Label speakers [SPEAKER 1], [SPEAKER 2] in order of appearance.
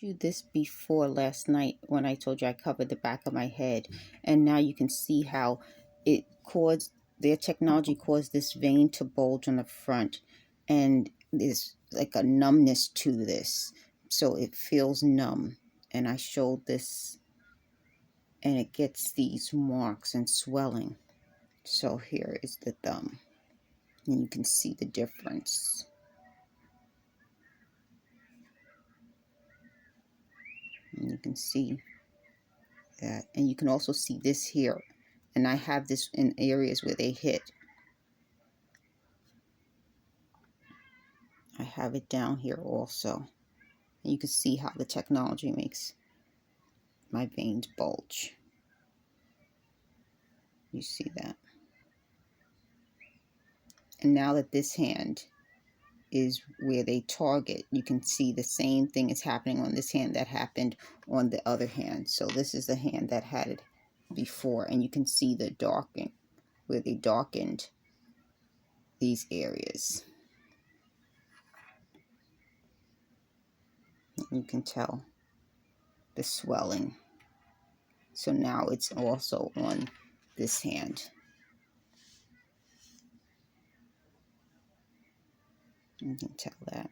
[SPEAKER 1] You this before last night when I told you I covered the back of my head, and now you can see how it caused their technology caused this vein to bulge on the front, and there's like a numbness to this, so it feels numb. And I showed this, and it gets these marks and swelling. So here is the thumb, and you can see the difference. And you can see that, and you can also see this here, and I have this in areas where they hit. I have it down here also, and you can see how the technology makes my veins bulge. You see that? And now that this hand is where they target, you can see the same thing is happening on this hand that happened on the other hand. So this is the hand that had it before, and you can see the darkening where they darkened these areas. You can tell the swelling. So now it's also on this hand. You can tell that.